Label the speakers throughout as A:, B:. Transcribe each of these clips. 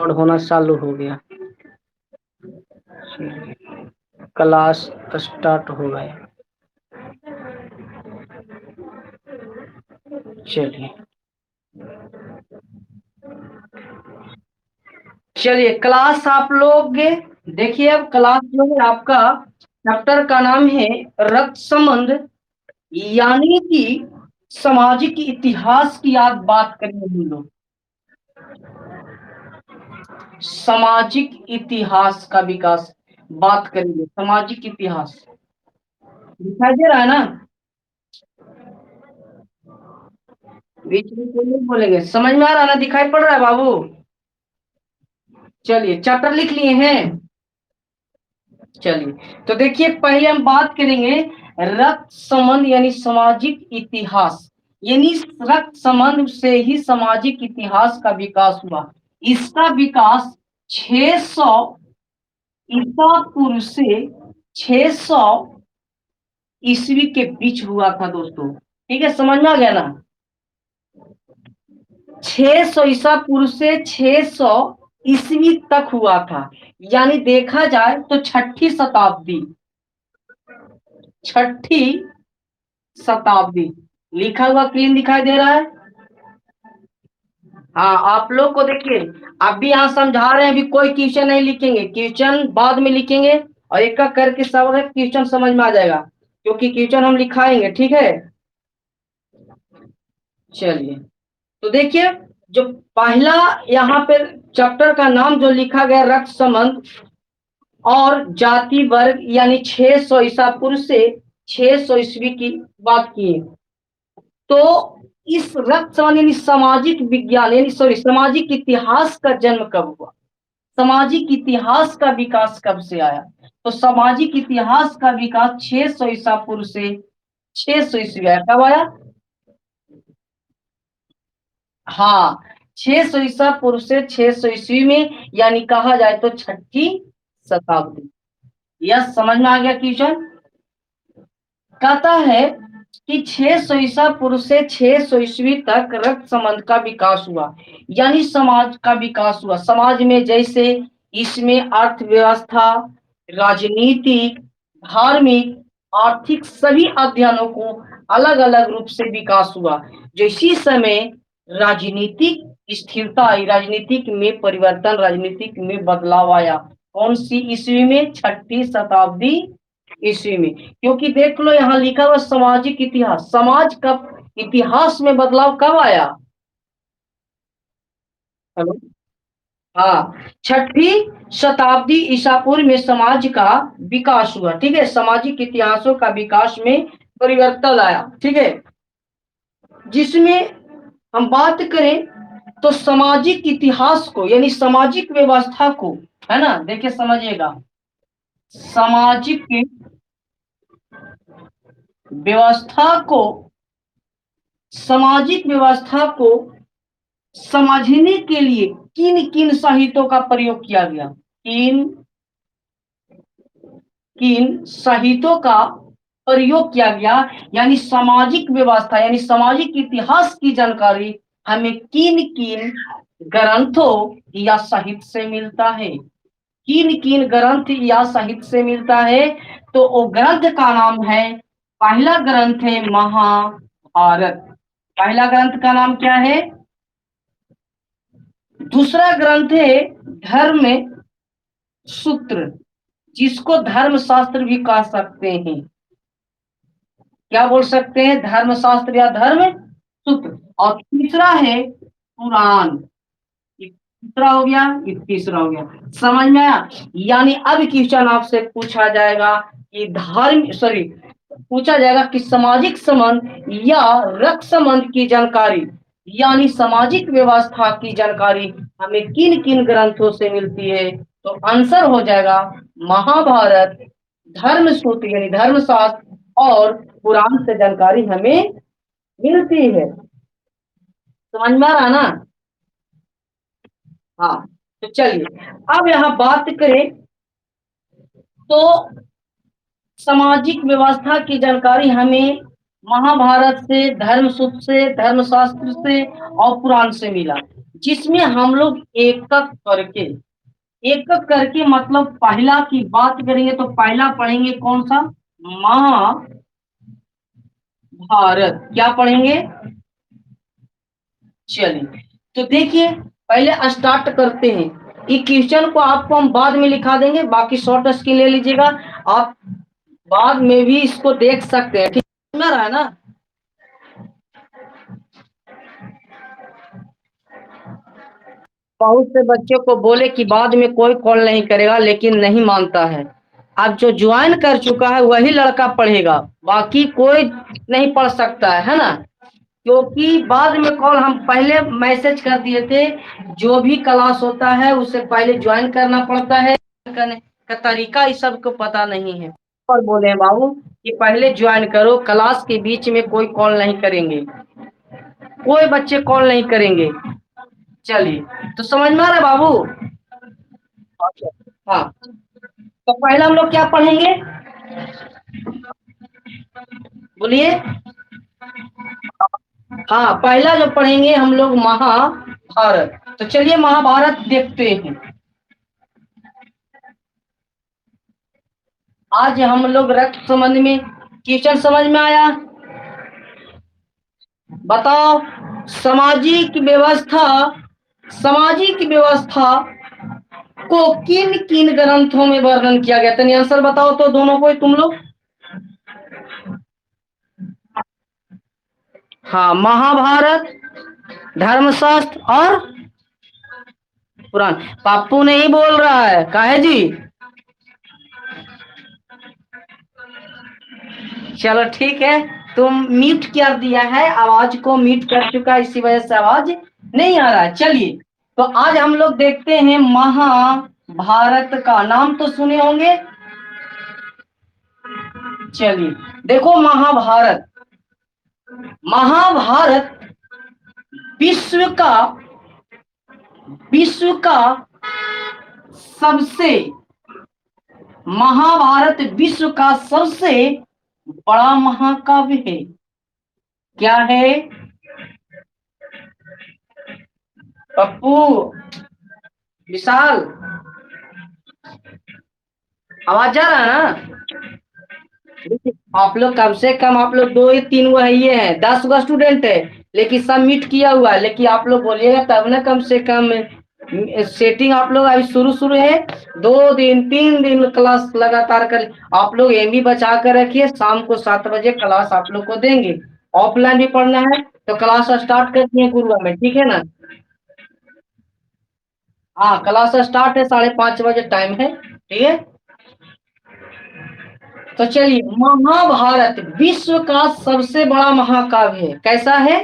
A: और होना चालू हो गया। क्लास स्टार्ट हो गया। चलिए चलिए क्लास आप लोग देखिए। अब क्लास जो है आपका चैप्टर का नाम है रक्त संबंध, यानी कि सामाजिक इतिहास की आज बात करेंगे हम लोग। सामाजिक इतिहास का विकास बात करेंगे। सामाजिक इतिहास दिखाई दे रहा है ना? बीच में कोई नहीं बोलेंगे। समझ में आ रहा है ना? दिखाई पड़ रहा है बाबू? चलिए चैप्टर लिख लिए हैं। चलिए तो देखिए, पहले हम बात करेंगे रक्त संबंध यानी सामाजिक इतिहास। यानी रक्त संबंध से ही सामाजिक इतिहास का विकास हुआ। इसका विकास 600 ईसा पूर्व से 600 ईस्वी के बीच हुआ था दोस्तों। ठीक है, समझ में आ गया ना? 600 ईसा पूर्व से 600 ईस्वी तक हुआ था। यानी देखा जाए तो छठी शताब्दी, छठी शताब्दी लिखा हुआ क्लीन दिखाई दे रहा है? हाँ, आप लोग को देखिए, अभी यहाँ समझा रहे हैं, अभी कोई क्वेश्चन नहीं लिखेंगे, क्वेश्चन बाद में लिखेंगे और एक एक करके सब क्वेश्चन समझ में आ जाएगा, क्योंकि क्वेश्चन हम लिखाएंगे। ठीक है, चलिए तो देखिए, जो पहला यहाँ पे चैप्टर का नाम जो लिखा गया रक्त संबंध और जाति वर्ग, यानी 600 ईसा पूर्व से 600 ईस्वी की बात की। तो इस रक्त संबंध यानी सामाजिक विज्ञान यानी सॉरी सामाजिक इतिहास का जन्म कब हुआ? सामाजिक इतिहास का विकास कब से आया? तो सामाजिक इतिहास का विकास 600 ईसा पूर्व से 600 ईस्वी आया। कब आया? हाँ, 600 ईसा पूर्व से 600 ईस्वी में, यानी कहा जाए तो छठी शताब्दी। यह समझ में आ गया क्वेश्चन? कहता है कि 600 ईसा पूर्व से 600 ईस्वी तक रक्त संबंध का विकास हुआ, यानी समाज का विकास हुआ। समाज में जैसे इसमें अर्थव्यवस्था, राजनीतिक, धार्मिक, आर्थिक सभी अध्ययनों को अलग अलग रूप से विकास हुआ। जो इसी समय राजनीतिक स्थिरता आई, राजनीतिक में परिवर्तन, राजनीतिक में बदलाव आया। कौन सी ईस्वी में? छठी शताब्दी ईस्वी में। क्योंकि देख लो यहाँ लिखा हुआ सामाजिक इतिहास, समाज का इतिहास में बदलाव कब आया? हेलो, हाँ, छठी शताब्दी ईसा पूर्व में समाज का विकास हुआ। ठीक है, सामाजिक इतिहासों का विकास में परिवर्तन आया। ठीक है, जिसमें हम बात करें तो सामाजिक इतिहास को यानी सामाजिक व्यवस्था को, है ना, देखिए समझिएगा, सामाजिक व्यवस्था को, सामाजिक व्यवस्था को समझने के लिए किन किन साहित्यों का प्रयोग किया गया? किन किन साहित्यों का प्रयोग किया गया? यानी सामाजिक व्यवस्था यानी सामाजिक इतिहास की जानकारी हमें किन किन ग्रंथों या साहित्य से मिलता है? किन किन ग्रंथ या साहित्य से मिलता है? तो वो ग्रंथ का नाम है, पहला ग्रंथ है महाभारत। पहला ग्रंथ का नाम क्या है? दूसरा ग्रंथ है धर्म सूत्र, जिसको धर्मशास्त्र भी कह सकते हैं। क्या बोल सकते हैं? धर्मशास्त्र या धर्म सूत्र। और तीसरा है पुराण। तीसरा हो गया, ये तीसरा हो गया। समझ में आया? यानी अब क्वेश्चन आपसे पूछा जाएगा कि धर्म सॉरी पूछा जाएगा कि सामाजिक संबंध या रक्त संबंध की जानकारी यानी सामाजिक व्यवस्था की जानकारी हमें किन किन ग्रंथों से मिलती है? तो आंसर हो जाएगा महाभारत, धर्म सूत्र यानी धर्मशास्त्र और पुराण से जानकारी हमें मिलती है। समझ में आ रहा ना? हाँ, तो चलिए अब यहाँ बात करें तो सामाजिक व्यवस्था की जानकारी हमें महाभारत से, धर्म सूत्र से, धर्मशास्त्र से और पुराण से मिला। जिसमें हम लोग एक एक करके मतलब पहला की बात करेंगे तो पहला पढ़ेंगे कौन सा? महाभारत। क्या पढ़ेंगे? चलिए, तो देखिए पहले स्टार्ट करते हैं। ये क्वेश्चन को आपको हम बाद में लिखा देंगे, बाकी शॉर्ट स्क्रीन ले लीजिएगा। आप बाद में भी इसको देख सकते हैं, ठीक है? रहा है ना? बहुत से बच्चों को बोले कि बाद में कोई कॉल नहीं करेगा, लेकिन नहीं मानता है। अब जो ज्वाइन कर चुका है वही लड़का पढ़ेगा, बाकी कोई नहीं पढ़ सकता है ना? क्योंकि बाद में कॉल हम पहले मैसेज कर दिए थे। जो भी क्लास होता है उसे पहले ज्वाइन करना पड़ता है, करने का तरीका इस सबको पता नहीं है। और बोले हैं बाबू कि पहले ज्वाइन करो, क्लास के बीच में कोई कॉल नहीं करेंगे, कोई बच्चे कॉल नहीं करेंगे। चलिए, तो समझ में आ रहा है बाबू? हाँ, तो पहला हम लोग क्या पढ़ेंगे? बोलिए। हाँ, पहला जो पढ़ेंगे हम लोग महाभारत। तो चलिए महाभारत देखते हैं। आज हम लोग रक्त संबंध में क्वेश्चन समझ में आया? बताओ, सामाजिक व्यवस्था सामाजिक व्यवस्था को किन किन ग्रंथों में वर्णन किया गया? तनी आंसर बताओ तो दोनों को तुम लोग। हाँ, महाभारत, धर्मशास्त्र और पुराण। पाप्पू नहीं बोल रहा है, काहे जी? चलो ठीक है, तुम म्यूट कर दिया है, आवाज को म्यूट कर चुका है, इसी वजह से आवाज नहीं आ रहा है। चलिए, तो आज हम लोग देखते हैं महाभारत। का नाम तो सुने होंगे। चलिए, देखो महाभारत। महाभारत विश्व का विश्व का सबसे महाभारत विश्व का सबसे बड़ा महाकाव्य है। क्या है? पप्पू, विशाल, आवाज जा रहा है ना? आप लोग कम से कम आप लोग दो या तीन वो है, ये है 10 गो स्टूडेंट है, लेकिन सबमिट किया हुआ है। लेकिन आप लोग बोलिएगा तब ना, कम से कम सेटिंग आप लोग अभी शुरू शुरू है, 2 दिन 3 दिन क्लास लगातार कर। आप लोग एमबी बचा कर रखिए, शाम को 7 बजे क्लास आप लोग को देंगे। ऑफलाइन भी पढ़ना है तो क्लास स्टार्ट करती है गुरुआ में, ठीक है ना? हाँ, क्लास स्टार्ट है 5:30 बजे टाइम है, ठीक है? तो चलिए, महाभारत विश्व का सबसे बड़ा महाकाव्य है। कैसा है?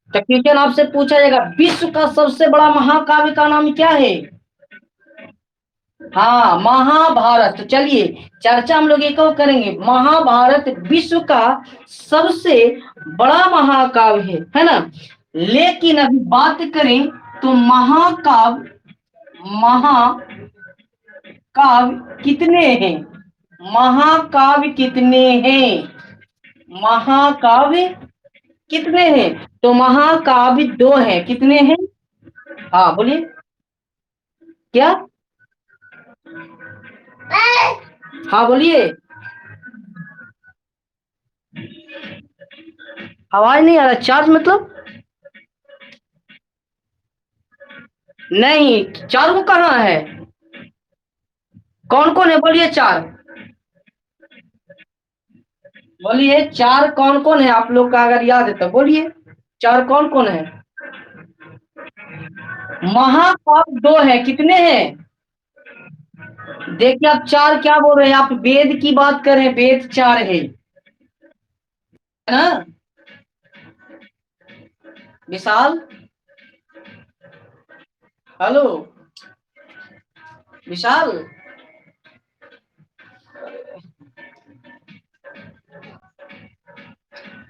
A: तो क्वेश्चन आपसे पूछा जाएगा, विश्व का सबसे बड़ा महाकाव्य का नाम क्या है? हाँ, महाभारत। तो चलिए, चर्चा हम लोग एक और करेंगे। महाभारत विश्व का सबसे बड़ा महाकाव्य है ना? लेकिन अभी बात करें तो महाकाव्य कितने हैं? महाकाव्य कितने हैं? महाकाव्य कितने हैं? तो महाकाव्य 2 हैं। कितने हैं? हाँ बोलिए। क्या? हाँ बोलिए। आवाज नहीं आ रहा। चार्ज मतलब? नहीं, चार को कहाँ है? कौन कौन है? बोलिए चार। बोलिए चार कौन कौन है आप लोग का, अगर याद है तो बोलिए। चार कौन कौन है? महाकाव्य 2 है। कितने हैं? देखिए, आप चार क्या बोल रहे हैं? आप वेद की बात कर रहे हैं, वेद 4 है ना? विशाल, हेलो विशाल।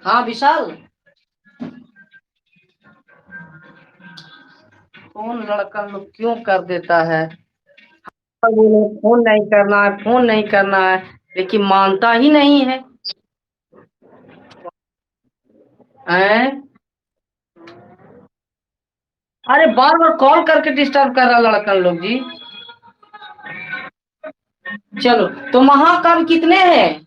A: हाँ विशाल। फोन लड़का लोग क्यों कर देता है? बोले फोन नहीं करना है, फोन नहीं करना है, लेकिन मानता ही नहीं है। हैं? अरे बार बार कॉल करके डिस्टर्ब कर रहा लड़का लोग जी। चलो, तो महाकाव्य कितने हैं?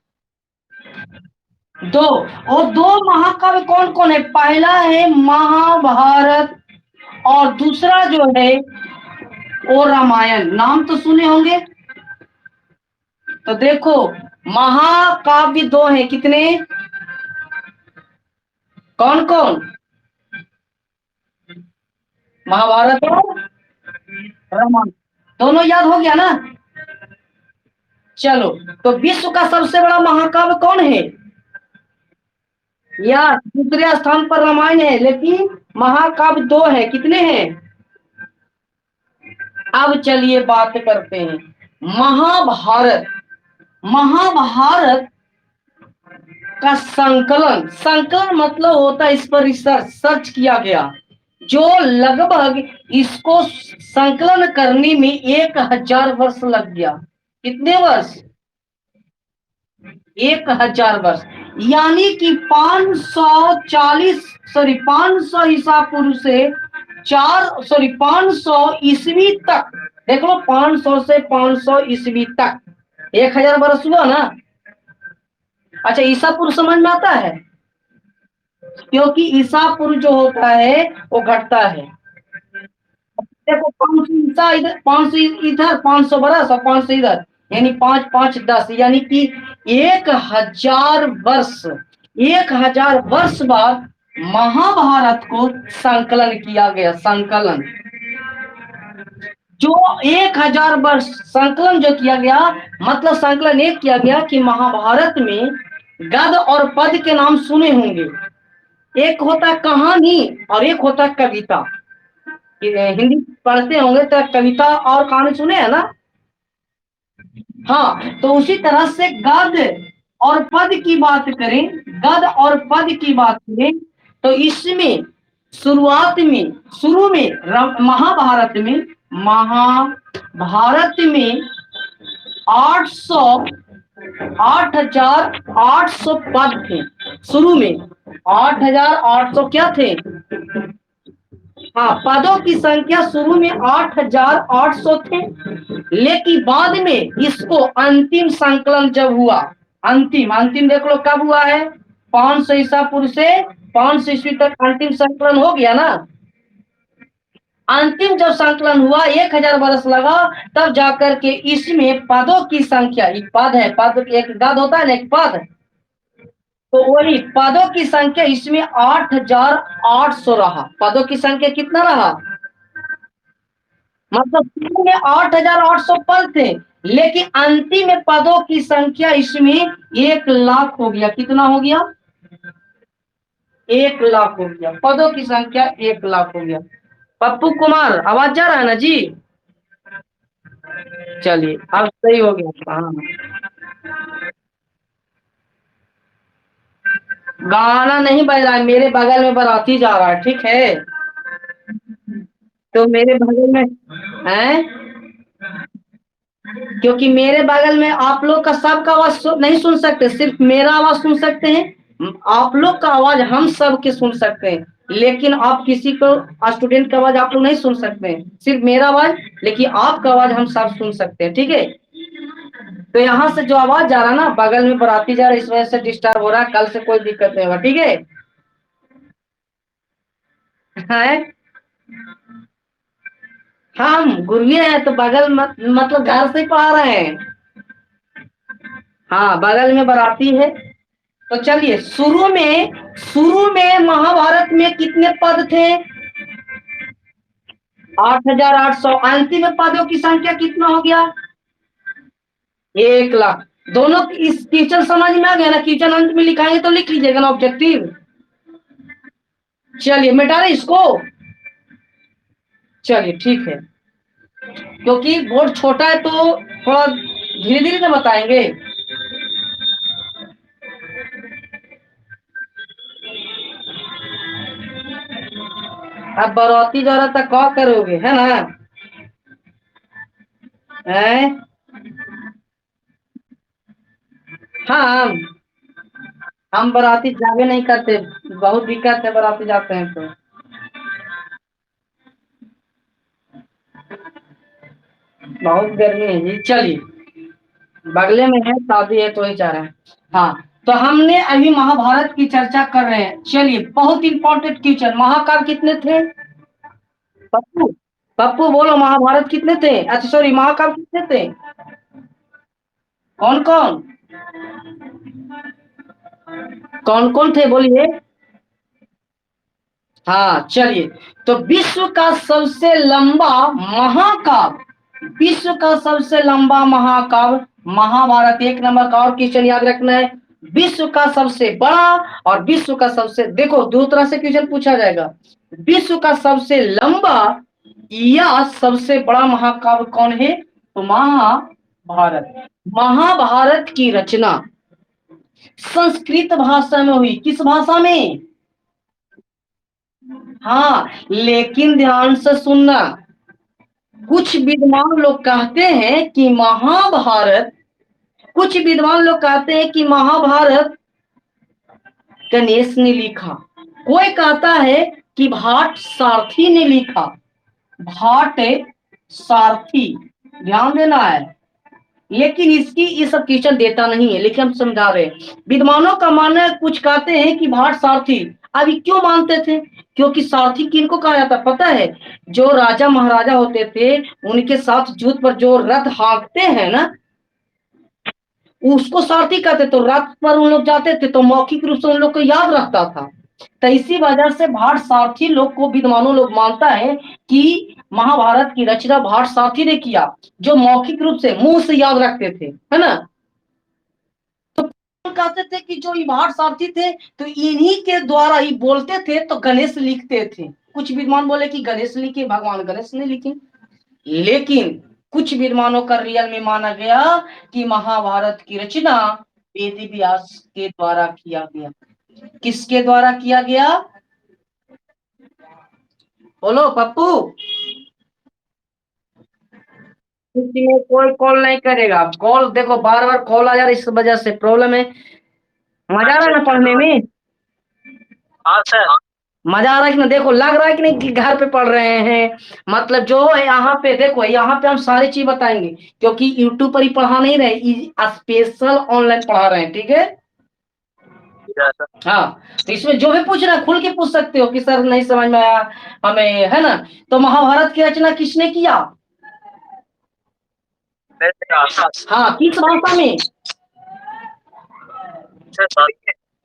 A: दो। और दो महाकाव्य कौन कौन है? पहला है महाभारत, और दूसरा जो है वो रामायण। नाम तो सुने होंगे। तो देखो, महाकाव्य दो हैं, कितने? कौन कौन? महाभारत और रामायण। दोनों याद हो गया ना? चलो, तो विश्व का सबसे बड़ा महाकाव्य कौन है? या दूसरे स्थान पर रामायण है, लेकिन महाकाव्य दो है, कितने हैं? अब चलिए बात करते हैं महाभारत। महाभारत का संकलन, संकलन मतलब होता है इस पर रिसर्च, सर्च किया गया, जो लगभग इसको संकलन करने में 1000 वर्ष लग गया। कितने वर्ष? 1000 वर्ष। यानी कि 540, सॉरी 500 ईसा पूर्व से 500 ईस्वी तक। देख लो, 500 से 500 ईस्वी तक 1000 वर्ष हुआ ना। अच्छा, ईसा पूर्व समझ में आता है? क्योंकि ईसा पूर्व जो होता है वो घटता है। देखो, 500 ईसा इधर, 500 इधर, 500 बरस और 500 इधर, यानी 5 5 10, यानी कि 1000 वर्ष, 1000 वर्ष बाद महाभारत को संकलन किया गया। संकलन जो 1000 वर्ष संकलन जो किया गया, मतलब संकलन एक किया गया कि महाभारत में गद और पद के नाम सुने होंगे। एक होता है कहानी और एक होता है कविता। हिंदी पढ़ते होंगे तो कविता और कहानी सुने है ना? हाँ, तो उसी तरह से गद और पद की बात करें, गद और पद की बात करें, तो इसमें शुरुआत में, शुरू में महाभारत में 800 8800 पद थे। शुरू में 8800 क्या थे? हाँ, पदों की संख्या शुरू में 8800 थे, लेकिन बाद में इसको अंतिम संकलन जब हुआ, अंतिम अंतिम देख लो कब हुआ है? 500 ईसा पूर्व से 500 ईस्वी तक अंतिम संकलन हो गया ना। अंतिम जब संकलन हुआ, 1000 वर्ष लगा, तब जाकर के इसमें पदों की संख्या, एक पद है, पद एक गद होता है ना, एक पद, तो वही पदों की संख्या इसमें 8800 रहा। पदों की संख्या कितना रहा? मतलब शुरू में 8800 पद थे, लेकिन अंतिम में पदों की संख्या इसमें 1,00,000 हो गया। कितना हो गया? 1,00,000 हो गया। पदों की संख्या 1,00,000 हो गया। पप्पू कुमार, आवाज जा रहा है ना जी? चलिए, अब सही हो गया। हाँ, गाना नहीं बज रहा है, मेरे बगल में बाराती जा रहा है, ठीक है? तो मेरे बगल में है, क्योंकि मेरे बगल में आप लोग का सबका आवाज नहीं सुन सकते, सिर्फ मेरा आवाज सुन सकते हैं। आप लोग का आवाज हम सब के सुन सकते हैं, लेकिन आप किसी को स्टूडेंट का आवाज आप लोग नहीं सुन सकते हैं, सिर्फ मेरा आवाज, लेकिन आपका आवाज हम सब सुन सकते हैं, ठीक है? तो यहाँ से जो आवाज जा रहा है ना, बगल में बराती जा रहा है, इस वजह से डिस्टर्ब हो रहा है। कल से कोई दिक्कत नहीं होगा, ठीक है? हम गुरुए हैं तो बगल मतलब घर से पढ़ा रहे हैं। हाँ, बगल में बराती है। तो चलिए, शुरू में महाभारत में कितने पद थे? 8800। अंतिम में पदों की संख्या कितना हो गया? 1,00,000। दोनों इस क्वेश्चन समझ में आ गया ना? क्वेश्चन अंत में लिखाएंगे तो लिख लीजिएगा ना ऑब्जेक्टिव। चलिए, मिटा रहे इसको। चलिए, ठीक है, क्योंकि बोर्ड छोटा है तो थोड़ा धीरे धीरे से बताएंगे। अब बरौती जा रहा था, क्या करोगे, है ना? है? हाँ, हम बराती जावे नहीं करते, बहुत दिक्कत है, बराती जाते हैं तो। बहुत गर्मी है जी। चलिए, बगले में है, शादी है तो ही जा रहे हैं। हाँ, तो हमने अभी महाभारत की चर्चा कर रहे हैं। चलिए, बहुत इंपॉर्टेंट क्वेश्चन, महाकाल कितने थे? पप्पू, पप्पू बोलो, महाभारत कितने थे? अच्छा सॉरी, महाकाल कितने थे? कौन कौन? कौन कौन थे बोलिए। हाँ चलिए, तो विश्व का सबसे लंबा महाकाव्य, विश्व का सबसे लंबा महाकाव्य महाभारत एक नंबर का। और क्वेश्चन याद रखना है, विश्व का सबसे बड़ा और विश्व का सबसे, देखो दो तरह से क्वेश्चन पूछा जाएगा। विश्व का सबसे लंबा या सबसे बड़ा महाकाव्य कौन है? तो महाभारत। महाभारत की रचना संस्कृत भाषा में हुई। किस भाषा में? हाँ, लेकिन ध्यान से सुनना, कुछ विद्वान लोग कहते हैं कि महाभारत, कुछ विद्वान लोग कहते हैं कि महाभारत गणेश ने लिखा। कोई कहता है कि भाट सारथी ने लिखा। भाट सारथी, ध्यान देना है। लेकिन इसकी ये सब क्वेश्चन देता नहीं है, लेकिन हम समझा रहे हैं। विद्वानों का मानना है, कुछ कहते हैं कि भाट सारथी। अभी क्यों मानते थे? क्योंकि सारथी किनको कहा जाता पता है? जो राजा महाराजा होते थे, उनके साथ युद्ध पर जो रथ हाँकते हैं ना, उसको सारथी कहते। तो रथ पर उन लोग जाते थे तो मौखिक रूप से उन लोग को याद रखता था। तो इसी वजह से भाट सारथी लोग को विद्वानों लोग मानता है कि महाभारत की रचना भाट सारथी ने किया, जो मौखिक रूप से मुंह से याद रखते थे, है ना। कहते थे कि जो ये भाट सारथी थे, तो इन्हीं के द्वारा ही बोलते थे तो गणेश लिखते थे। कुछ विद्वान बोले कि गणेश लिखे, भगवान गणेश ने लिखे। लेकिन कुछ विद्वानों का रियल में माना गया कि महाभारत की रचना वेद व्यास के द्वारा किया गया। किसके द्वारा किया गया? बोलो पप्पू। किसी में कोई कॉल नहीं करेगा। कॉल देखो, बार बार कॉल आ जा रहा है, इस वजह से प्रॉब्लम है। मजा आ रहा है ना पढ़ने में? हाँ सर। मजा आ रहा है कि ना? देखो, लग रहा है कि नहीं कि घर पे पढ़ रहे हैं। मतलब जो है यहाँ पे, देखो यहाँ पे हम सारी चीज बताएंगे, क्योंकि यूट्यूब पर ही पढ़ा नहीं रहे, स्पेशल ऑनलाइन पढ़ा रहे हैं, ठीक है? हाँ, तो इसमें जो भी पूछ रहा है खुल के पूछ सकते हो कि सर नहीं समझ में आया हमें, है ना। तो महाभारत की रचना किसने किया? हाँ, किस भाषा में?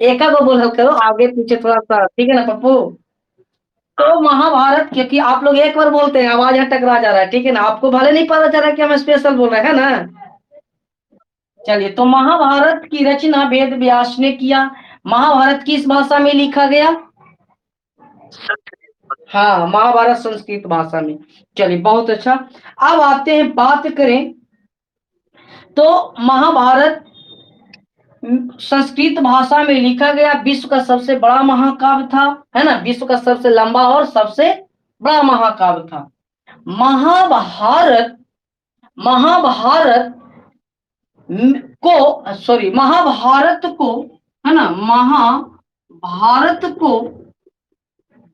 A: एक को बोल करो, आगे पीछे थोड़ा सा, ठीक है ना पप्पू? तो महाभारत, क्योंकि आप लोग एक बार बोलते हैं आवाज यहाँ टकरा जा रहा है, ठीक है ना। आपको भले नहीं पता चल रहा कि हम स्पेशल बोल रहे हैं ना। चलिए, तो महाभारत की रचना वेद व्यास ने किया। महाभारत किस भाषा में लिखा गया? हाँ, महाभारत संस्कृत भाषा में। चलिए, बहुत अच्छा। अब आते हैं, बात करें तो महाभारत संस्कृत भाषा में लिखा गया, विश्व का सबसे बड़ा महाकाव्य था, है ना। विश्व का सबसे लंबा और सबसे बड़ा महाकाव्य था महाभारत। महाभारत को, सॉरी, महाभारत को, है ना, महाभारत को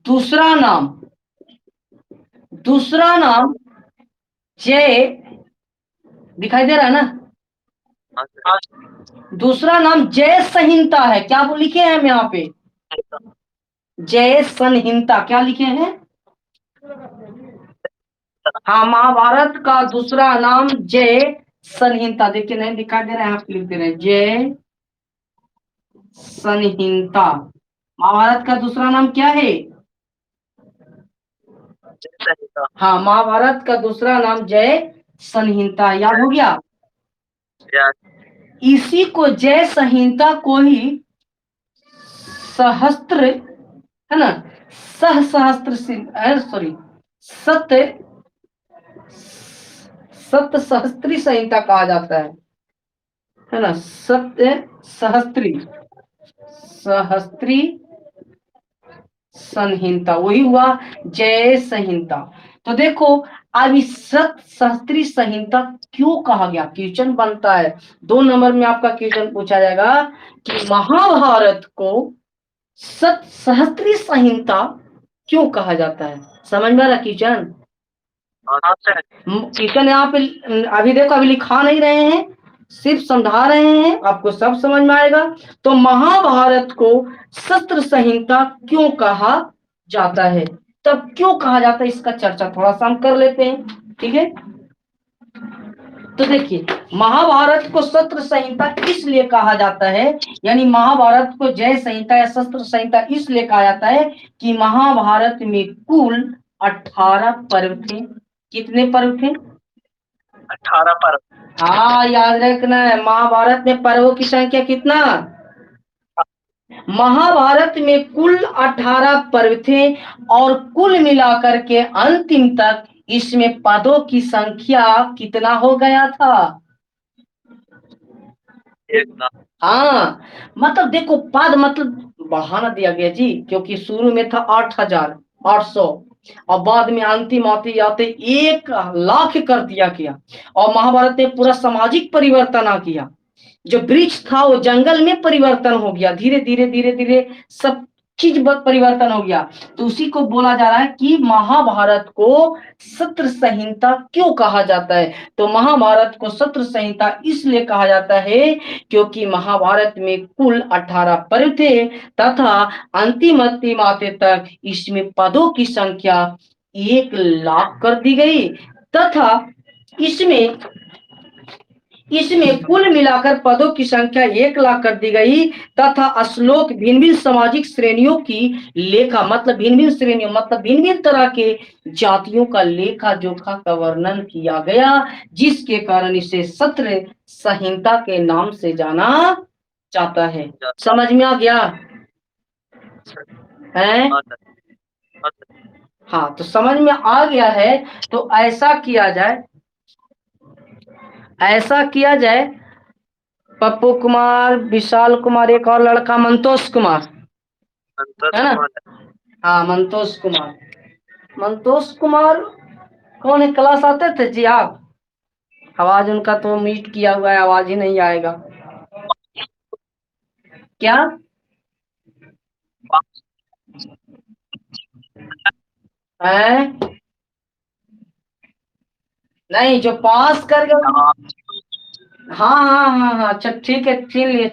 A: दूसरा नाम, दूसरा नाम जय, दिखाई दे रहा है ना? दूसरा नाम जय संहिता है। क्या वो लिखे हैं हम यहाँ पे? जय संहिता, क्या लिखे हैं? हाँ, महाभारत का दूसरा नाम जय संहिता। देखिए नहीं दिखाई दे रहा है, आप लिख दे रहे हैं जय संहिता। महाभारत का दूसरा नाम क्या है? हाँ, महाभारत का दूसरा नाम जय संहिता, याद हो गया? इसी को, जय संहिता को ही सहस्त्र, है ना, सहस्त्र, सॉरी, सत्य सत्य सहस्त्री संहिता कहा जाता है ना। सत्य सहस्त्री, सहस्त्री संहिता, वही हुआ जय संहिता। तो देखो, अब इस सत सहस्त्री संहिता क्यों कहा गया, क्वेश्चन बनता है। 2 नंबर में आपका क्वेश्चन पूछा जाएगा कि महाभारत को सत सहस्त्री संहिता क्यों कहा जाता है। समझ में आ रहा क्वेश्चन? क्वेश्चन यहाँ पे अभी देखो, अभी लिखा नहीं रहे हैं, सिर्फ समझा रहे हैं, आपको सब समझ में आएगा। तो महाभारत को शस्त्र संहिता क्यों कहा जाता है, तब क्यों कहा जाता है, इसका चर्चा थोड़ा सा हम कर लेते हैं, ठीक है। तो देखिए, महाभारत को शस्त्र संहिता इसलिए कहा जाता है, यानी महाभारत को जय संहिता या शस्त्र संहिता इसलिए कहा जाता है कि महाभारत में कुल 18 पर्व थे। कितने पर्व थे? 18 पर्व। हाँ, याद रखना है, महाभारत में पर्वों की संख्या कितना? महाभारत में कुल 18 पर्व थे, और कुल मिलाकर के अंतिम तक इसमें पदों की संख्या कितना हो गया था? हाँ, मतलब देखो, पद मतलब बढ़ाना दिया गया जी, क्योंकि शुरू में था 8,800 और बाद में अंतिम आते आते 1,00,000 कर दिया गया। और महाभारत ने पूरा सामाजिक परिवर्तन आ किया। जो वृक्ष था वो जंगल में परिवर्तन हो गया, धीरे धीरे धीरे धीरे सब चीज परिवर्तन हो गया। तो उसी को बोला जा रहा है कि महाभारत को शस्त्र संहिता क्यों कहा जाता है। तो महाभारत को शस्त्र संहिता इसलिए कहा जाता है क्योंकि महाभारत में कुल 18 पर्व थे, तथा अंतिम अंतिम आते तक इसमें पदों की संख्या 1,00,000 कर दी गई, तथा इसमें कुल मिलाकर पदों की संख्या 1,00,000 कर दी गई, तथा श्लोक भिन्न भिन्न सामाजिक श्रेणियों की लेखा, मतलब भिन्न भिन्न श्रेणियों मतलब भिन्न भिन्न तरह के जातियों का लेखा जोखा का वर्णन किया गया, जिसके कारण इसे शस्त्र संहिता के नाम से जाना जाता है। समझ में आ गया है? हाँ, तो समझ में आ गया है। तो ऐसा किया जाए, पप्पू कुमार, विशाल कुमार, एक और लड़का मंतोष कुमार, है ना? हाँ, मंतोष कुमार कौन है? क्लास आते थे जी आप? आवाज उनका तो म्यूट किया हुआ है, आवाज ही नहीं आएगा क्या? है? नहीं, जो पास कर गया। हाँ हाँ हाँ हाँ, अच्छा ठीक है, चिन लिए।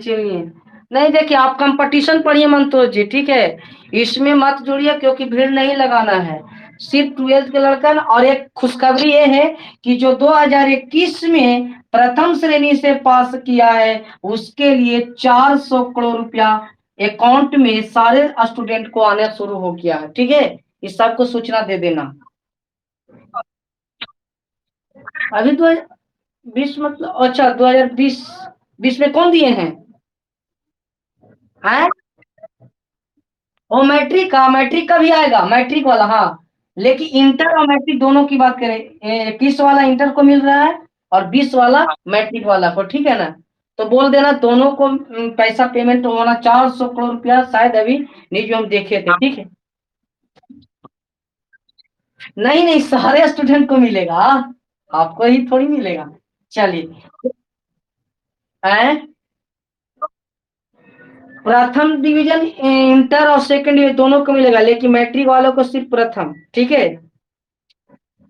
A: नहीं, देखिए, आप कंपटीशन पढ़िए मंतोष जी, ठीक है, इसमें मत जुड़िए क्योंकि भीड़ नहीं लगाना है। सिर्फ 12th के लड़का। और एक खुशखबरी ये है कि जो 2021 में प्रथम श्रेणी से पास किया है, उसके लिए 400 करोड़ रुपया अकाउंट में सारे स्टूडेंट को आना शुरू हो गया है, ठीक है, इस सबको सूचना दे देना। अभी तो 20 मतलब, अच्छा 2020 में कौन दिए हैं? वो मैट्रिक का भी आएगा, मैट्रिक वाला, हाँ। लेकिन इंटर और मैट्रिक दोनों की बात करें, 21 वाला इंटर को मिल रहा है और 20 वाला मैट्रिक वाला को, ठीक है ना? तो बोल देना दोनों को पैसा पेमेंट होना 400 करोड़ रुपया, शायद अभी न्यूज में हम देखे थे, ठीक है। नहीं नहीं, सारे स्टूडेंट को मिलेगा, आपको ही थोड़ी मिलेगा। चलिए, प्रथम डिवीजन इंटर और सेकंड डिवीजन दोनों को मिलेगा, लेकिन मैट्रिक वालों को सिर्फ प्रथम, ठीक है।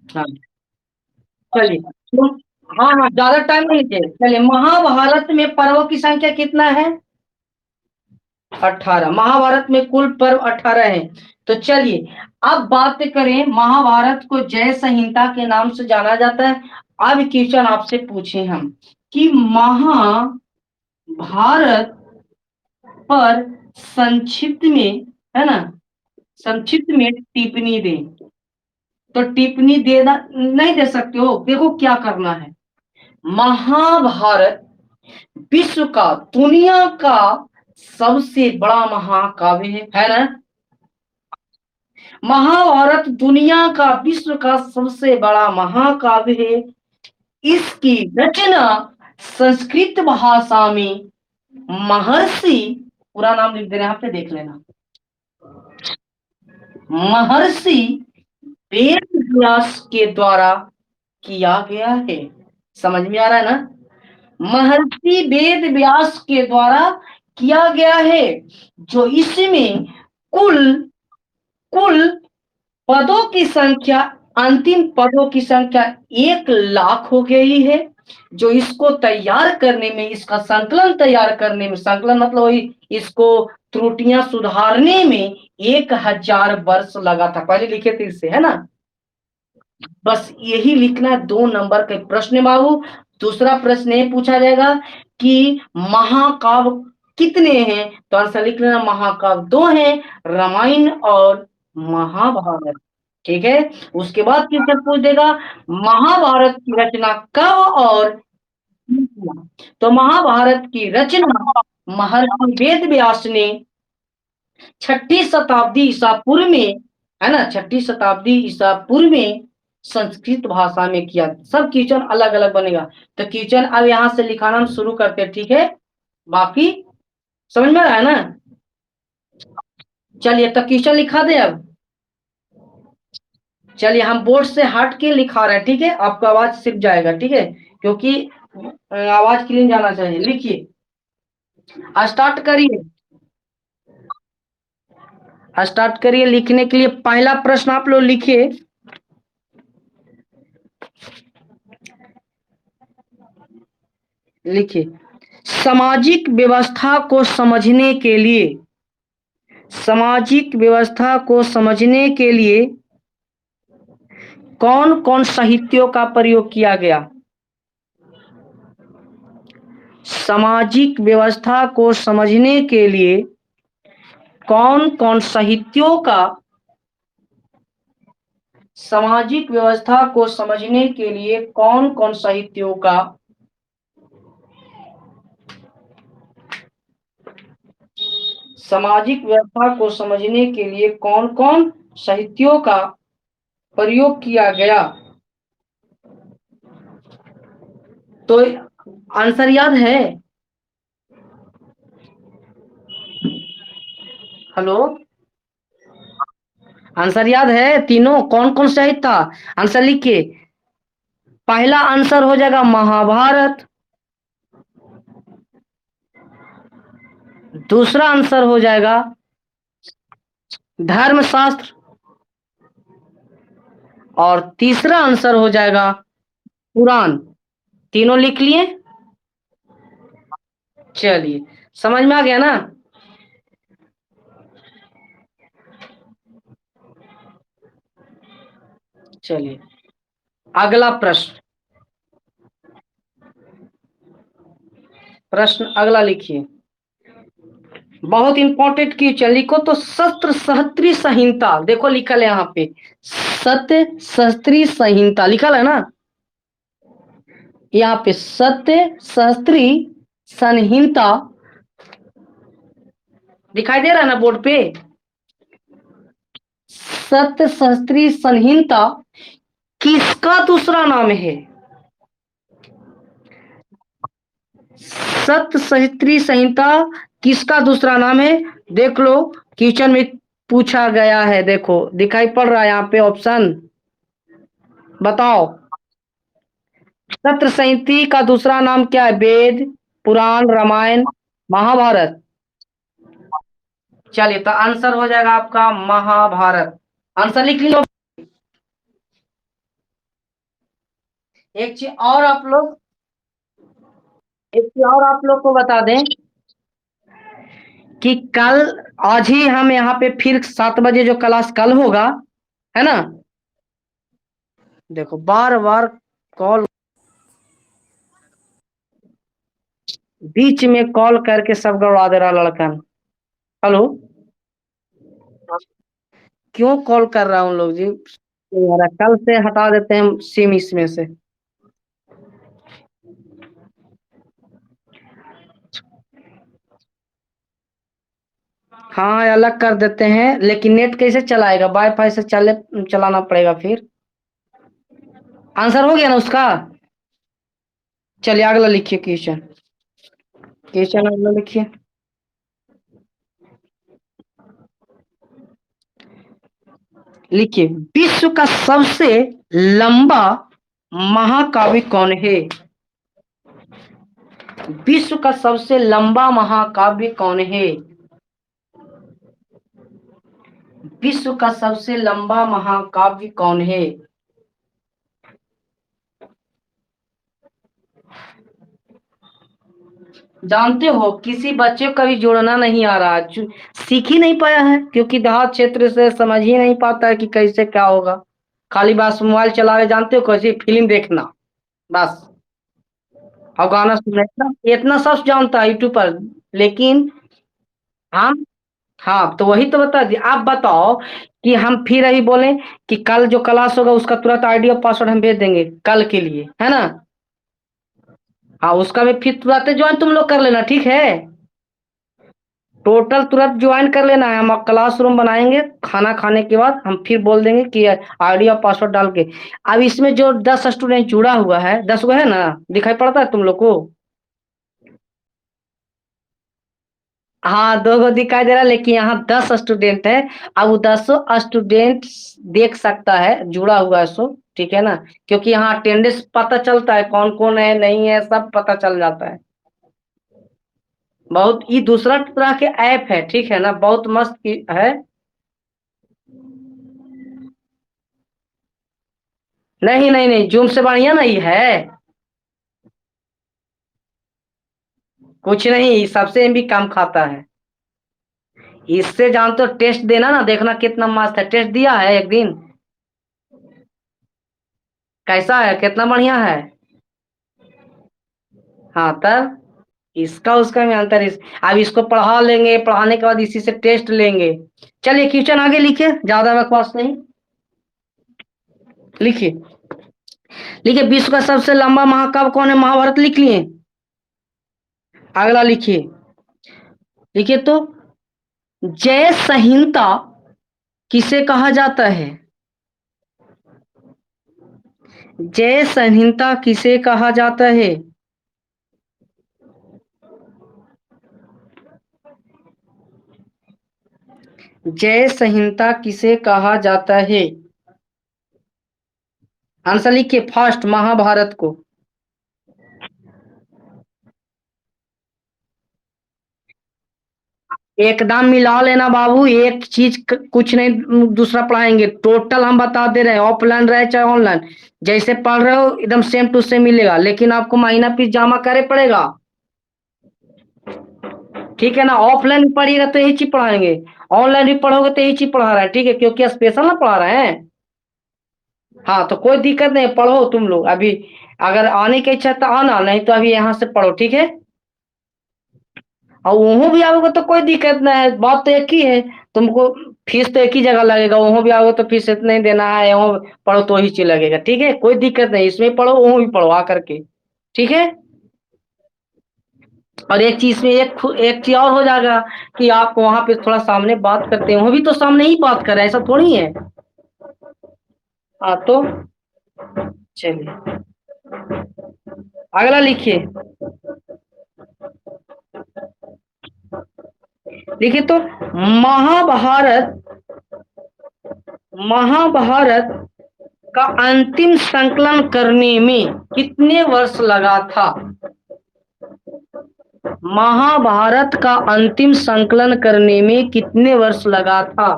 A: हाँ, चलिए, तो हाँ हाँ, ज्यादा टाइम नहीं थे। चलिए, महाभारत में पर्वों की संख्या कितना है? 18। महाभारत में कुल पर्व 18 है। तो चलिए, अब बात करें, महाभारत को जय संहिता के नाम से जाना जाता है। अब क्वेश्चन आपसे पूछे हम कि महाभारत पर संक्षिप्त में, है ना, संक्षिप्त में टिप्पणी दें। तो टिप्पणी देना नहीं दे सकते हो, देखो क्या करना है। महाभारत विश्व का, दुनिया का सबसे बड़ा महाकाव्य है ना? महाभारत दुनिया का, विश्व का सबसे बड़ा महाकाव्य है। इसकी रचना संस्कृत भाषा में महर्षि, पूरा नाम लिख देना, यहाँ पे देख लेना, महर्षि वेद व्यास के द्वारा किया गया है। समझ में आ रहा है ना? महर्षि वेद व्यास के द्वारा किया गया है, जो इसमें कुल कुल पदों की संख्या अंतिम पदों की संख्या 1,00,000 हो गई है। जो इसको तैयार करने में, इसका संकलन तैयार करने में, संकलन मतलब वही इसको त्रुटियां सुधारने में 1,000 वर्ष लगा था। पहले लिखे थे इससे, है ना। बस यही लिखना है। 2 नंबर के प्रश्न है बाबू। दूसरा प्रश्न ये पूछा जाएगा कि महाकाव्य कितने हैं, तो आंसर लिख लेना, महाकाव्य 2 हैं, रामायण और महाभारत। ठीक है। उसके बाद क्वेश्चन पूछ देगा महाभारत की रचना कब और किसने किया? तो महाभारत की रचना महर्षि वेद व्यास ने 6ठी शताब्दी ईसा पूर्व में, है ना, 6ठी शताब्दी ईसा पूर्व में संस्कृत भाषा में किया। सब क्वेश्चन अलग अलग बनेगा। तो क्वेश्चन अब यहां से लिखाना हम शुरू करते हैं, ठीक है। बाकी समझ में आ रहा है ना। चलिए तो क्वेश्चन लिखा दे अब। चलिए हम बोर्ड से हट के लिखा रहे हैं, ठीक है। आपका आवाज सिप जाएगा, ठीक है, क्योंकि आवाज क्लीन जाना चाहिए। लिखिए, स्टार्ट करिए, स्टार्ट करिए लिखने के लिए। पहला प्रश्न आप लोग लिखिए। लिखिए, सामाजिक व्यवस्था को समझने के लिए, सामाजिक व्यवस्था को समझने के लिए कौन कौन साहित्यों का प्रयोग किया गया। सामाजिक व्यवस्था को समझने के लिए कौन कौन साहित्यों का, सामाजिक व्यवस्था को समझने के लिए कौन कौन साहित्यों का सामाजिक व्यवस्था को समझने के लिए कौन कौन साहित्यों का प्रयोग किया गया। तो आंसर याद है? हेलो, आंसर याद है? तीनों कौन कौन साहित्य था, आंसर लिखिए। पहला आंसर हो जाएगा महाभारत, दूसरा आंसर हो जाएगा धर्मशास्त्र, और तीसरा आंसर हो जाएगा पुराण। तीनों लिख लिए? चलिए, समझ में आ गया ना। चलिए अगला प्रश्न, प्रश्न अगला लिखिए। बहुत इंपॉर्टेंट क्वेश्चन, लिखो तो सत्र सहस्त्री संहिता, देखो लिखल है यहाँ पे, सत्य सहस्त्री संहिता लिखल है ना। यहाँ पे सत्य सहस्त्री संहिता दिखाई दे रहा है ना बोर्ड पे। सत्य सहस्त्री संहिता किसका दूसरा नाम है? सत्य सहस्त्री संहिता किसका दूसरा नाम है? देख लो, क्वेश्चन में पूछा गया है, देखो दिखाई पड़ रहा है यहाँ पे ऑप्शन, बताओ। सत्य संहिता का दूसरा नाम क्या है? वेद, पुराण, रामायण, महाभारत। चलिए तो आंसर हो जाएगा आपका महाभारत। आंसर लिख लो। एक चीज और आप लोग, एक चीज और आप लोग को बता दें कि कल, आज ही हम यहाँ पे फिर 7 बजे जो क्लास कल होगा, है ना। देखो बार बार कॉल, बीच में कॉल करके सब गड़बड़ा दे रहा लड़कन। हेलो, क्यों कॉल कर रहा हूँ लोग जी? कल से हटा देते हैं सिम इसमें से। हाँ अलग कर देते हैं, लेकिन नेट कैसे चलाएगा? वाईफाई से चलाना पड़ेगा फिर। आंसर हो गया ना उसका। चलिए अगला लिखिए क्वेश्चन, क्वेश्चन अगला लिखिए। लिखिए, विश्व का सबसे लंबा महाकाव्य कौन है? विश्व का सबसे लंबा महाकाव्य कौन है? विश्व का सबसे लंबा महाकाव्य कौन है? जानते हो किसी बच्चे को कभी जोड़ना नहीं आ रहा, सीख ही नहीं पाया है, क्योंकि देहात क्षेत्र से समझ ही नहीं पाता है कि कैसे क्या होगा। खाली बस मोबाइल चला रहे, जानते हो कैसे फिल्म देखना, बस। और गाना सुनना, इतना इतना सब जानता है यूट्यूब पर। लेकिन हम, हाँ तो वही तो बता दिए। आप बताओ कि हम फिर अभी बोले कि कल जो क्लास होगा उसका तुरंत आईडी और पासवर्ड हम भेज देंगे कल के लिए, है ना। हाँ उसका भी फिर तुरंत ज्वाइन तुम लोग कर लेना, ठीक है। टोटल तुरंत ज्वाइन कर लेना है, हम क्लासरूम बनाएंगे, खाना खाने के बाद हम फिर बोल देंगे कि आईडी और पासवर्ड डाल के। अब इसमें जो 10 स्टूडेंट जुड़ा हुआ है, 10 गो है ना, दिखाई पड़ता है तुम लोग को। हाँ 2 गो दिखाई दे रहा है, लेकिन यहाँ 10 स्टूडेंट है। अब वो 10 स्टूडेंट देख सकता है, जुड़ा हुआ है सो, ठीक है ना। क्योंकि यहाँ अटेंडेंस पता चलता है कौन कौन है, नहीं है, सब पता चल जाता है। बहुत ये दूसरा तरह के ऐप है, ठीक है ना, बहुत मस्त है। नहीं नहीं नहीं, जूम से बढ़िया नहीं है। कुछ नहीं, सबसे भी कम खाता है। इससे जानते हो, टेस्ट देना ना, देखना कितना मस्त है। टेस्ट दिया है एक दिन, कैसा है, कितना बढ़िया है। हाँ तब इसका उसका में अंतर इस, अब इसको पढ़ा लेंगे, पढ़ाने के बाद इसी से टेस्ट लेंगे। चलिए क्वेश्चन आगे लिखिए, ज्यादा बकवास नहीं। लिखिए, लिखिए विश्व का सबसे लंबा महाकाव्य कौन है, महाभारत लिख लिए। अगला लिखिए, लिखिए तो, जय संहिता किसे कहा जाता है। जय संहिता किसे कहा जाता है। जय संहिता किसे कहा जाता है। आंसर लिखिए फास्ट, महाभारत को। एकदम मिला लेना बाबू, एक चीज कुछ नहीं दूसरा पढ़ाएंगे, टोटल हम बता दे रहे हैं, ऑफलाइन रहे चाहे ऑनलाइन, जैसे पढ़ रहे हो एकदम सेम टू सेम मिलेगा, लेकिन आपको महीना फीस जमा करे पड़ेगा, ठीक है ना। ऑफलाइन भी पढ़िएगा तो यही चीज पढ़ाएंगे, ऑनलाइन भी पढ़ोगे तो यही चीज पढ़ा रहा है, ठीक है, क्योंकि स्पेशल ना पढ़ा रहे हैं। हाँ तो कोई दिक्कत नहीं, पढ़ो तुम लोग अभी। अगर आने की इच्छा है तो आना, नहीं तो अभी यहाँ से पढ़ो, ठीक है। और वहां भी आओगे तो कोई दिक्कत नहीं है, बात तो एक ही है। तुमको फीस तो एक ही जगह लगेगा, वहां भी आओगे तो फीस इतना ही देना है, वहां पढ़ो तो ही चीज लगेगा, ठीक है, कोई दिक्कत नहीं, इसमें पढ़ो वहां भी पढ़ो आकर के, ठीक है। और एक चीज में एक चीज और हो जाएगा कि आप वहां पे थोड़ा सामने बात करते हैं, वहां भी तो सामने ही बात कर रहे हैं, ऐसा थोड़ी है। हाँ तो चलिए अगला लिखिए, लिखिए तो, महाभारत, महाभारत का अंतिम संकलन करने में कितने वर्ष लगा था। महाभारत का अंतिम संकलन करने में कितने वर्ष लगा था।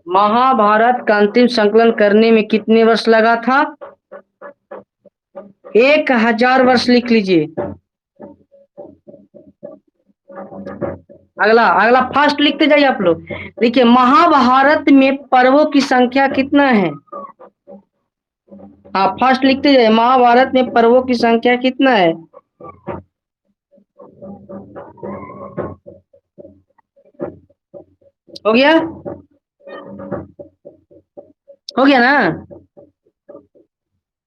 A: महाभारत का अंतिम संकलन करने में कितने वर्ष लगा था। 1000 वर्ष लिख लीजिए। अगला अगला फास्ट लिखते जाइए आप लोग। देखिए महाभारत में पर्वों की संख्या कितना है। हाँ फास्ट लिखते जाइए, महाभारत में पर्वों की संख्या कितना है। हो गया, हो गया ना।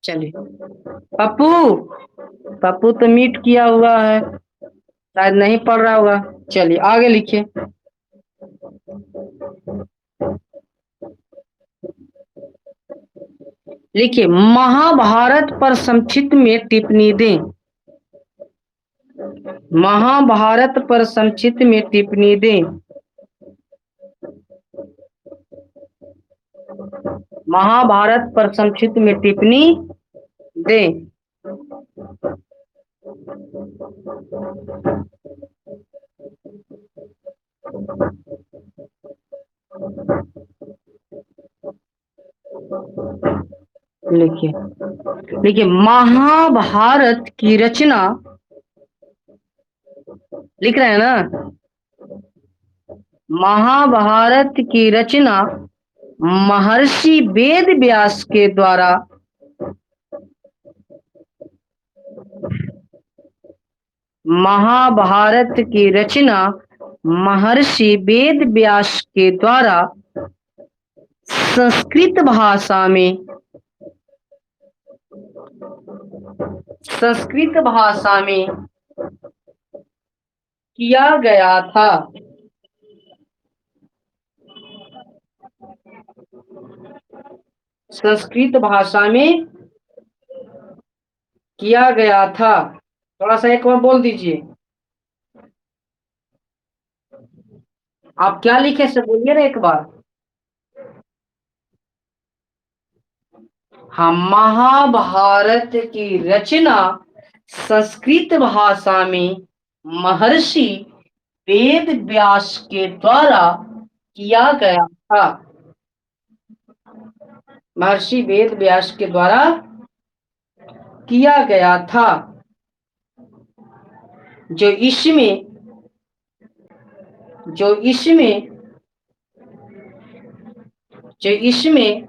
A: चलिए, पप्पू, पप्पू तो मीट किया हुआ है, शायद नहीं पढ़ रहा होगा। चलिए आगे लिखिए, लिखिए महाभारत पर संक्षिप्त में टिप्पणी दें। महाभारत पर संक्षिप्त में टिप्पणी दें। महाभारत पर संक्षिप्त में टिप्पणी दें। लिखिए, देखिए महाभारत की रचना, लिख रहे हैं ना, महाभारत की रचना महर्षि वेद व्यास के द्वारा महाभारत की रचना महर्षि वेद व्यास के द्वारा संस्कृत भाषा में किया गया था। संस्कृत भाषा में किया गया था। थोड़ा सा एक बार बोल दीजिए, आप क्या लिखे से बोलिए ना एक बार। हाँ, महाभारत की रचना संस्कृत भाषा में महर्षि वेद व्यास के द्वारा किया गया था। महर्षि वेद व्यास के द्वारा किया गया था, जो इसमें जो इसमें जो इसमें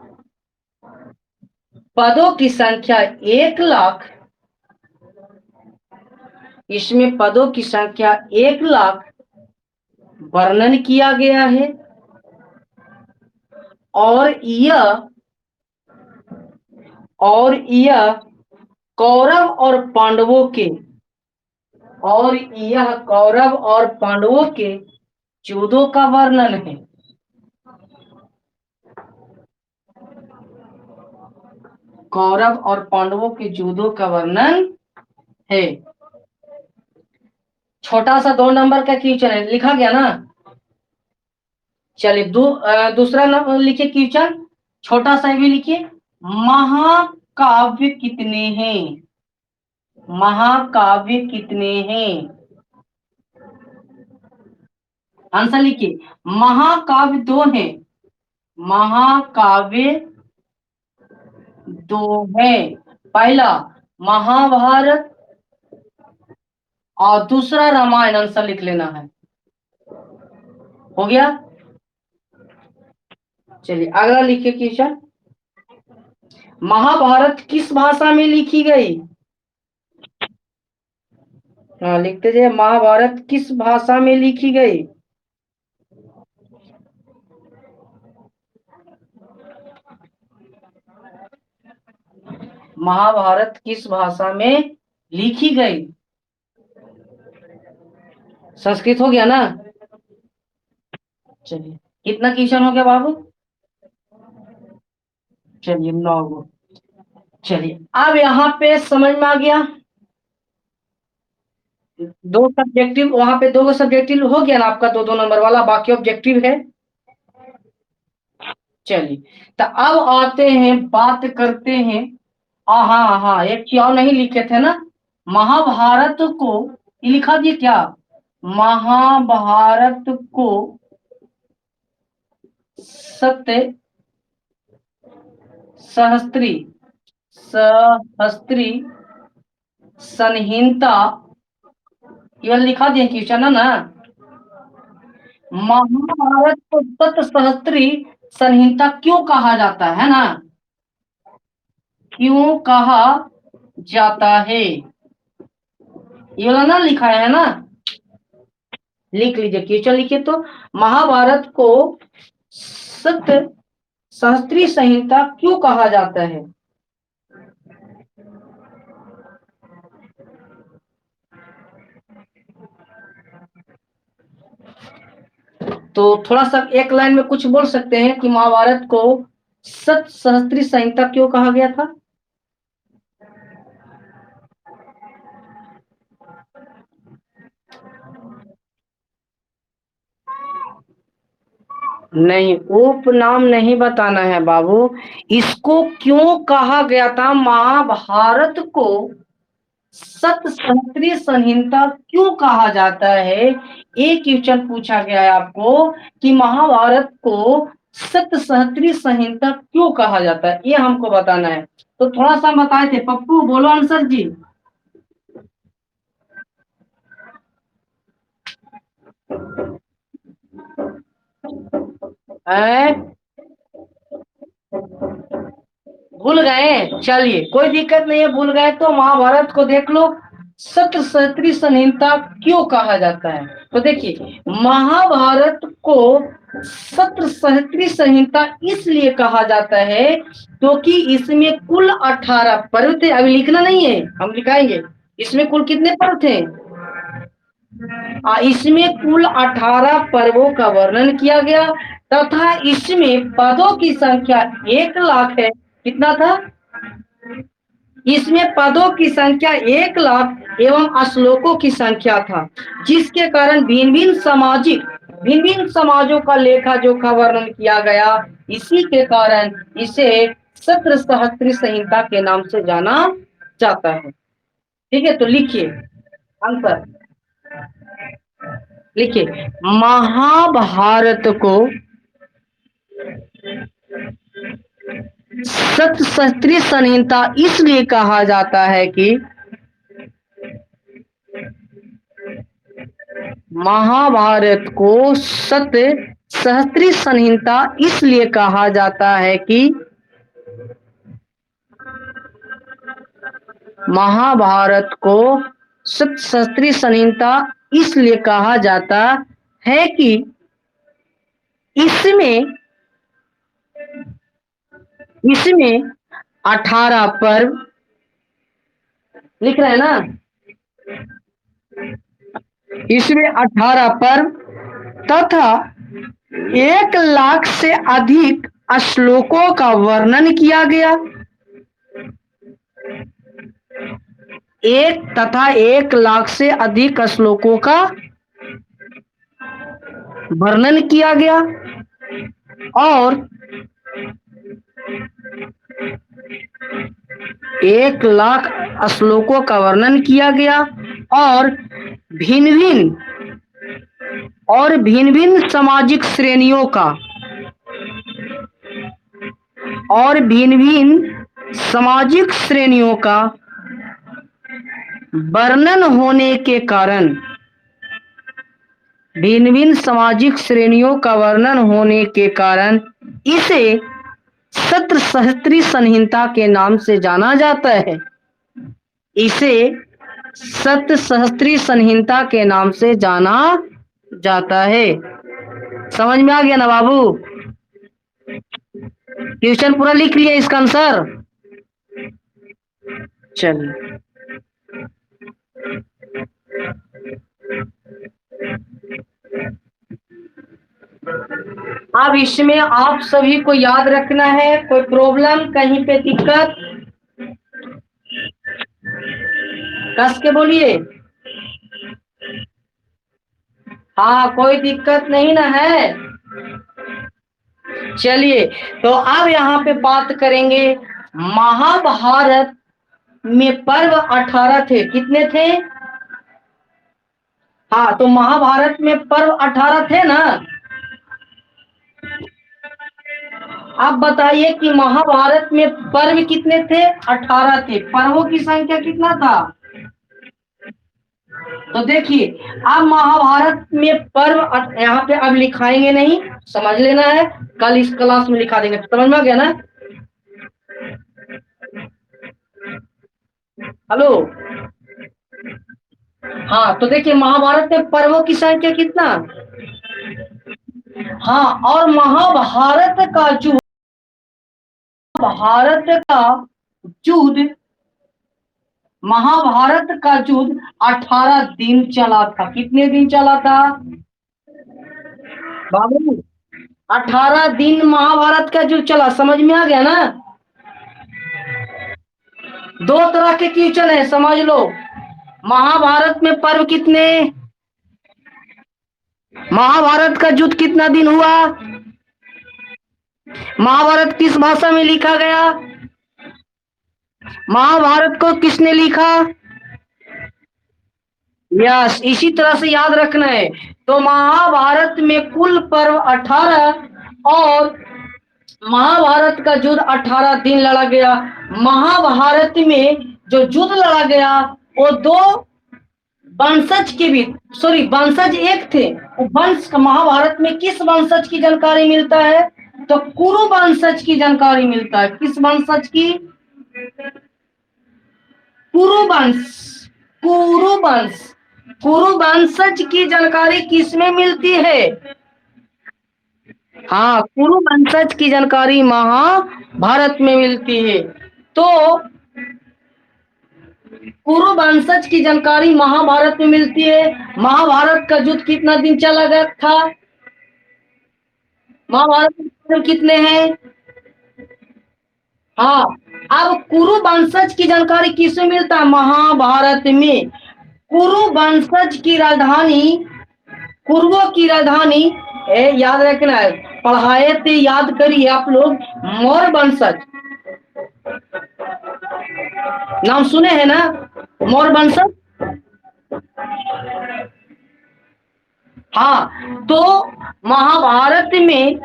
A: पदों की संख्या 1,00,000, इसमें पदों की संख्या 1,00,000 वर्णन किया गया है, और यह कौरव और पांडवों के युद्धों का वर्णन है। कौरव और पांडवों के युद्धों का वर्णन है। छोटा सा 2 नंबर का क्वेश्चन है, लिखा गया ना। चलिए दूसरा नंबर लिखिए क्वेश्चन, छोटा सा भी लिखिए। महाकाव्य कितने हैं? महाकाव्य कितने हैं? आंसर लिखिए। महाकाव्य 2 हैं। महाकाव्य 2 है। पहला महाभारत और दूसरा रामायण। आंसर लिख लेना है। हो गया। चलिए अगला लिखिए क्वेश्चन। महाभारत किस भाषा में लिखी गई? हाँ, लिखते जाइए, महाभारत किस भाषा में लिखी गई? महाभारत किस भाषा में लिखी गई? संस्कृत हो गया ना। चलिए कितना क्वेश्चन हो गया बाबू? चलिए 9 गो। चलिए अब यहाँ पे समझ में आ गया। 2 सब्जेक्टिव, वहां पे 2 सब्जेक्टिव हो गया ना आपका, 2-2 नंबर वाला, बाकी ऑब्जेक्टिव है। चलिए तो अब आते हैं, बात करते हैं। हाँ हाँ, एक चीज और नहीं लिखे थे ना, महाभारत को ये लिखा दिए क्या? महाभारत को सत्य सहस्त्री संहिता, ये लिखा दिए क्वेश्चन है ना। महाभारत को सत सहस्त्री संहिता क्यों कहा जाता है ना? क्यों कहा जाता है, ये वाला ना लिखा है ना, लिख लीजिए क्वेश्चन लिखिए तो। महाभारत को सत सहस्त्री संहिता क्यों कहा जाता है? तो थोड़ा सा एक लाइन में कुछ बोल सकते हैं कि महाभारत को सत सहस्त्री संहिता क्यों कहा गया था? नहीं, उपनाम नहीं बताना है बाबू। इसको क्यों कहा गया था, महाभारत को सत सहस्त्री संहिता क्यों कहा जाता है? एक क्वेश्चन पूछा गया है आपको कि महाभारत को सप्तसहस्त्री संहिता क्यों कहा जाता है, ये हमको बताना है। तो थोड़ा सा बताए थे, पप्पू बोलो आंसर जी। है भूल गए, चलिए कोई दिक्कत नहीं है, भूल गए तो महाभारत को देख लो। सप्तसहस्त्री संहिता क्यों कहा जाता है, तो देखिए महाभारत को सप्तसहस्त्री संहिता इसलिए कहा जाता है क्योंकि इसमें कुल 18 पर्व थे। अभी लिखना नहीं है, हम लिखाएंगे। इसमें कुल कितने पर्व थे? इसमें कुल 18 पर्वों का वर्णन किया गया तथा इसमें पदों की संख्या 1 लाख है। कितना था? इसमें पदों की संख्या 1 लाख एवं श्लोकों की संख्या था, जिसके कारण भिन्न भिन्न समाजों का लेखा जोखा वर्णन किया गया। इसी के कारण इसे सप्तसहस्त्री संहिता के नाम से जाना जाता है। ठीक है, तो लिखिए आंसर, लिखिए महाभारत को सप्तसहस्त्री संहिता इसलिए कहा जाता है कि महाभारत को सप्तसहस्त्री संहिता इसलिए कहा जाता है कि महाभारत को सप्तसहस्त्री संहिता इसलिए कहा जाता है कि इसमें 18 पर्व लिख रहे हैं ना, इसमें 18 पर्व तथा 1 लाख से अधिक श्लोकों का वर्णन किया गया। 1 लाख से अधिक श्लोकों का वर्णन किया गया और 1 लाख श्लोकों का वर्णन किया गया और भिन्न भिन्न सामाजिक श्रेणियों का वर्णन होने के कारण इसे सप्तसहस्त्री संहिता के नाम से जाना जाता है। इसे सप्तसहस्त्री संहिता के नाम से जाना जाता है। समझ में आ गया ना बाबू? क्वेश्चन पूरा लिख लिया इसका आंसर? चलिए अब इसमें आप सभी को याद रखना है। कोई प्रॉब्लम, कहीं पे दिक्कत? कस के बोलिए। हाँ, कोई दिक्कत नहीं ना है? चलिए, तो अब यहाँ पे बात करेंगे। महाभारत में पर्व 18 थे। कितने थे? हाँ, तो महाभारत में पर्व 18 थे ना। आप बताइए कि महाभारत में पर्व कितने थे? 18 थे। पर्वों की संख्या कितना था? तो देखिए, अब महाभारत में पर्व यहाँ पे अब लिखाएंगे नहीं, समझ लेना है, कल इस क्लास में लिखा देंगे। समझ में आ गया ना? हेलो, हाँ, तो देखिए महाभारत में पर्वों की संख्या कितना? हाँ, और महाभारत का युद्ध 18 दिन चला था। कितने दिन चला था बाबू? 18 दिन महाभारत का युद्ध चला। समझ में आ गया ना? 2 तरह के क्वेश्चन है, समझ लो। महाभारत में पर्व कितने? महाभारत का युद्ध कितना दिन हुआ? महाभारत किस भाषा में लिखा गया? महाभारत को किसने लिखा? यस, इसी तरह से याद रखना है। तो महाभारत में कुल पर्व 18 और महाभारत का युद्ध 18 दिन लड़ा गया। महाभारत में जो युद्ध लड़ा गया वो दो वंशज के बीच, सॉरी वंशज एक थे। वो वंश का महाभारत में किस वंशज की जानकारी मिलता है? तो कुरु वंशज की जानकारी मिलता है। किस वंशज की? कुरु वंश। कुरु वंश, कुरु वंशज की जानकारी किसमें मिलती है? हाँ, कुरु वंशज की जानकारी महाभारत में मिलती है। तो कुरु वंशज की जानकारी महाभारत में मिलती है। महाभारत का युद्ध कितना दिन चला गया था? महाभारत में कितने हैं? हाँ, अब कुरु वंशज की जानकारी किसमें मिलता है? महाभारत में। कुरु वंशज की राजधानी, कुरुओं की राजधानी याद रखना है, पढ़ाए थे, याद करिए आप लोग। मौर्य वंशज नाम सुने हैं ना? मौर्य वंशज। हाँ, तो महाभारत में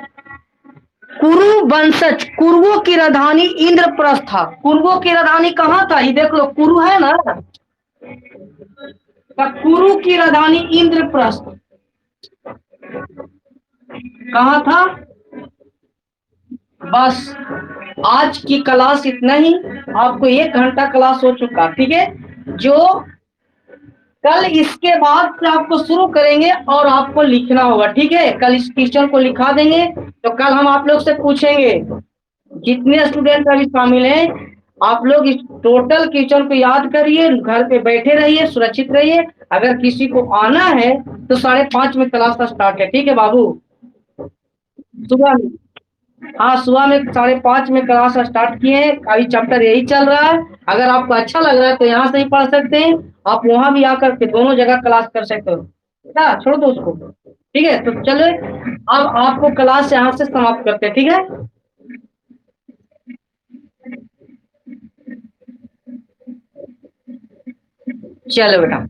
A: कुरु वंशज, कुरुओं की राजधानी इंद्रप्रस्थ था। कुरुओं की राजधानी कहाँ था? ये देख लो, कुरु है ना, तो कुरु की राजधानी इंद्रप्रस्थ कहाँ था? बस आज की क्लास इतना ही। आपको 1 घंटा क्लास हो चुका, ठीक है। जो कल इसके बाद से आपको शुरू करेंगे और आपको लिखना होगा, ठीक है। कल इस क्वेश्चन को लिखा देंगे, तो कल हम आप लोग से पूछेंगे। जितने स्टूडेंट अभी शामिल हैं, आप लोग इस टोटल क्वेश्चन को याद करिए, घर पे बैठे रहिए, सुरक्षित रहिए। अगर किसी को आना है तो 5:30 में क्लास का स्टार्ट है, ठीक है बाबू? सुबह में, हाँ सुबह में 5:30 में क्लास स्टार्ट किए हैं। अभी चैप्टर यही चल रहा है। अगर आपको अच्छा लग रहा है तो यहाँ से ही पढ़ सकते हैं, आप वहां भी आकर के दोनों जगह क्लास कर सकते हो। क्या, छोड़ दो उसको, ठीक है। तो चलो अब आपको क्लास यहाँ से समाप्त करते हैं, ठीक है। चलो बेटा।